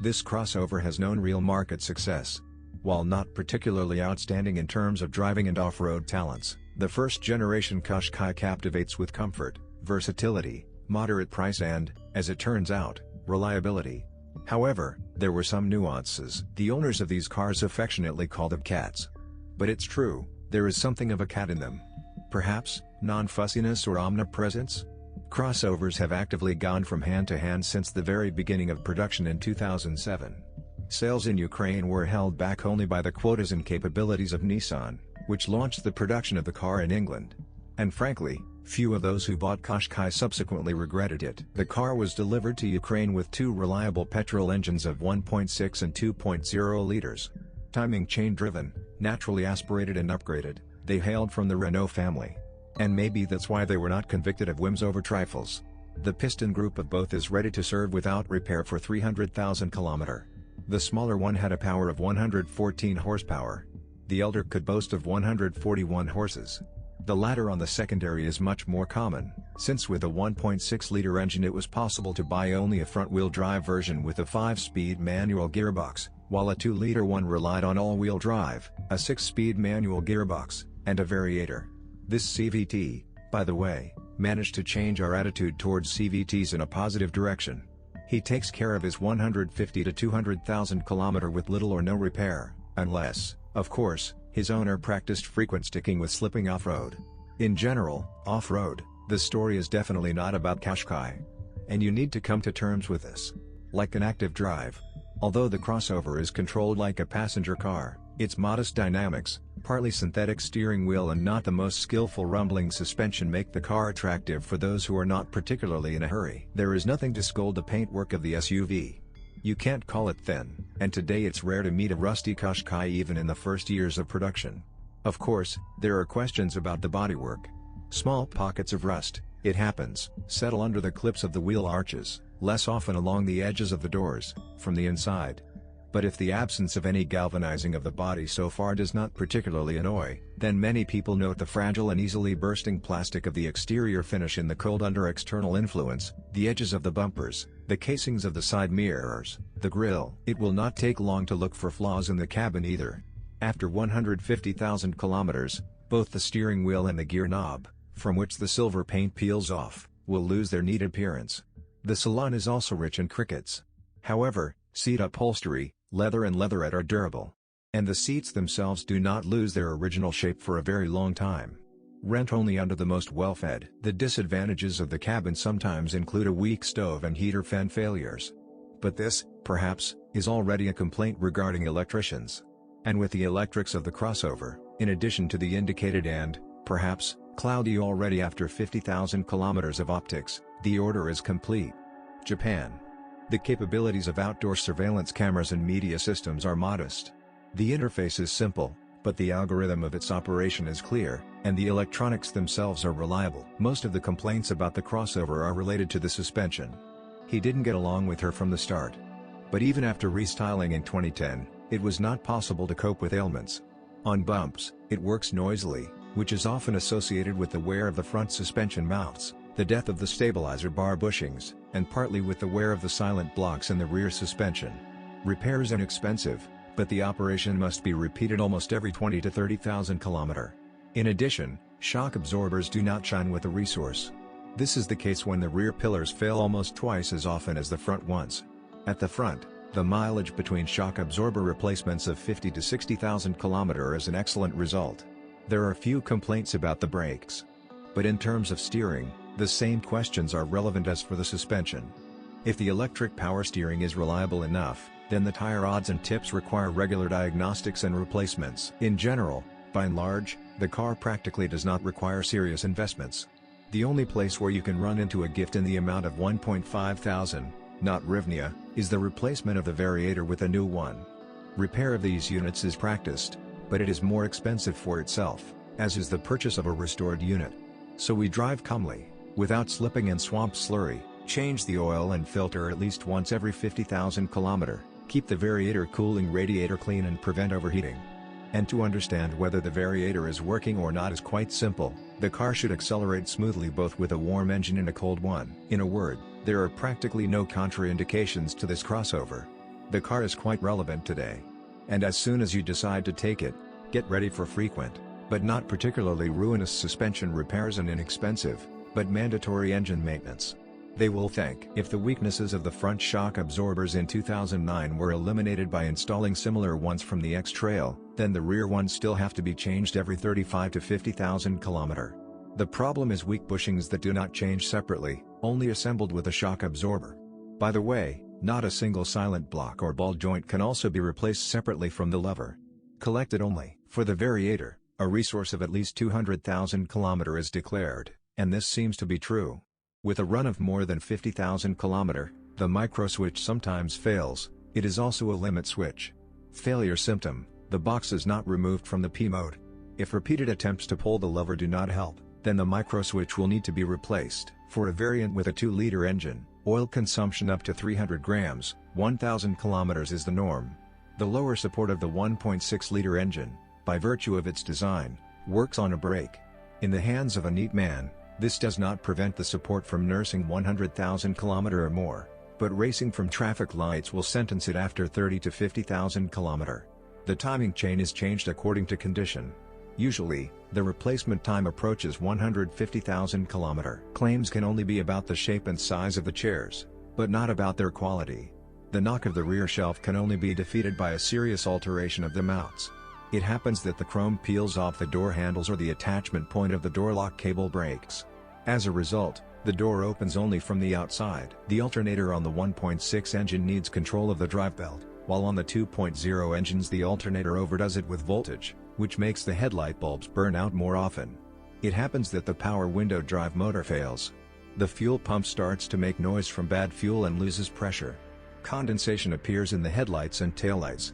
This crossover has known real market success. While not particularly outstanding in terms of driving and off-road talents, the first-generation Qashqai captivates with comfort, versatility, moderate price and, as it turns out, reliability. However, there were some nuances. The owners of these cars affectionately call them cats. But it's true, there is something of a cat in them. Perhaps, non-fussiness or omnipresence? Crossovers have actively gone from hand to hand since the very beginning of production in 2007. Sales in Ukraine were held back only by the quotas and capabilities of Nissan, which launched the production of the car in England. And frankly, few of those who bought Qashqai subsequently regretted it. The car was delivered to Ukraine with two reliable petrol engines of 1.6 and 2.0 liters. Timing chain-driven, naturally aspirated and upgraded, they hailed from the Renault family. And maybe that's why they were not convicted of whims over trifles. The piston group of both is ready to serve without repair for 300,000 km. The smaller one had a power of 114 horsepower. The elder could boast of 141 horses. The latter on the secondary is much more common, since with a 1.6-liter engine it was possible to buy only a front-wheel drive version with a 5-speed manual gearbox, while a 2-liter one relied on all-wheel drive, a 6-speed manual gearbox, and a variator. This CVT, by the way, managed to change our attitude towards CVTs in a positive direction. He takes care of his 150 to 200,000 km with little or no repair, unless, of course, his owner practiced frequent sticking with slipping off-road. In general, off-road, the story is definitely not about Qashqai. And you need to come to terms with this. Like an active drive. Although the crossover is controlled like a passenger car, its modest dynamics, partly synthetic steering wheel and not the most skillful rumbling suspension make the car attractive for those who are not particularly in a hurry. There is nothing to scold the paintwork of the SUV. You can't call it thin, and today it's rare to meet a rusty Qashqai even in the first years of production. Of course, there are questions about the bodywork. Small pockets of rust, it happens, settle under the clips of the wheel arches, less often along the edges of the doors, from the inside. But if the absence of any galvanizing of the body so far does not particularly annoy, then many people note the fragile and easily bursting plastic of the exterior finish in the cold under external influence, the edges of the bumpers, the casings of the side mirrors, the grille. It will not take long to look for flaws in the cabin either. After 150,000 kilometers, both the steering wheel and the gear knob, from which the silver paint peels off, will lose their neat appearance. The salon is also rich in crickets. However, seat upholstery, leather and leatherette are durable. And the seats themselves do not lose their original shape for a very long time. Rent only under the most well-fed. The disadvantages of the cabin sometimes include a weak stove and heater fan failures. But this, perhaps, is already a complaint regarding electricians. And with the electrics of the crossover, in addition to the indicated and, perhaps, cloudy already after 50,000 kilometers of optics, the order is complete. Japan. The capabilities of outdoor surveillance cameras and media systems are modest. The interface is simple, but the algorithm of its operation is clear, and the electronics themselves are reliable. Most of the complaints about the crossover are related to the suspension. He didn't get along with her from the start. But even after restyling in 2010, it was not possible to cope with ailments. On bumps, it works noisily, which is often associated with the wear of the front suspension mounts, the death of the stabilizer bar bushings, and partly with the wear of the silent blocks in the rear suspension. Repair is inexpensive, but the operation must be repeated almost every 20 to 30,000 km. In addition, shock absorbers do not shine with the resource. This is the case when the rear pillars fail almost twice as often as the front ones. At the front, the mileage between shock absorber replacements of 50 to 60,000 km is an excellent result. There are few complaints about the brakes. But in terms of steering, the same questions are relevant as for the suspension. If the electric power steering is reliable enough, then the tire odds and tips require regular diagnostics and replacements. In general, by and large, the car practically does not require serious investments. The only place where you can run into a gift in the amount of 1.5 thousand, not hryvnia, is the replacement of the variator with a new one. Repair of these units is practiced, but it is more expensive for itself, as is the purchase of a restored unit. So we drive calmly, without slipping in swamp slurry, change the oil and filter at least once every 50,000 km, keep the variator cooling radiator clean and prevent overheating. And to understand whether the variator is working or not is quite simple. The car should accelerate smoothly both with a warm engine and a cold one. In a word, there are practically no contraindications to this crossover. The car is quite relevant today. And as soon as you decide to take it, get ready for frequent, but not particularly ruinous suspension repairs and inexpensive, but mandatory engine maintenance. They will thank if the weaknesses of the front shock absorbers in 2009 were eliminated by installing similar ones from the X-Trail, then the rear ones still have to be changed every 35 to 50,000 km. The problem is weak bushings that do not change separately, only assembled with a shock absorber. By the way, not a single silent block or ball joint can also be replaced separately from the lever. Collected only, for the variator, a resource of at least 200,000 km is declared, and this seems to be true. With a run of more than 50,000 km, the microswitch sometimes fails. It is also a limit switch. Failure symptom: the box is not removed from the P mode. If repeated attempts to pull the lever do not help, then the microswitch will need to be replaced. For a variant with a 2-liter engine, oil consumption up to 300 grams, 1,000 km is the norm. The lower support of the 1.6-liter engine, by virtue of its design, works on a brake. In the hands of a neat man, this does not prevent the support from nursing 100,000 km or more, but racing from traffic lights will sentence it after 30 to 50,000 km. The timing chain is changed according to condition. Usually, the replacement time approaches 150,000 km. Claims can only be about the shape and size of the chairs, but not about their quality. The knock of the rear shelf can only be defeated by a serious alteration of the mounts. It happens that the chrome peels off the door handles or the attachment point of the door lock cable breaks. As a result, the door opens only from the outside. The alternator on the 1.6 engine needs control of the drive belt, while on the 2.0 engines the alternator overdoes it with voltage, which makes the headlight bulbs burn out more often. It happens that the power window drive motor fails. The fuel pump starts to make noise from bad fuel and loses pressure. Condensation appears in the headlights and taillights.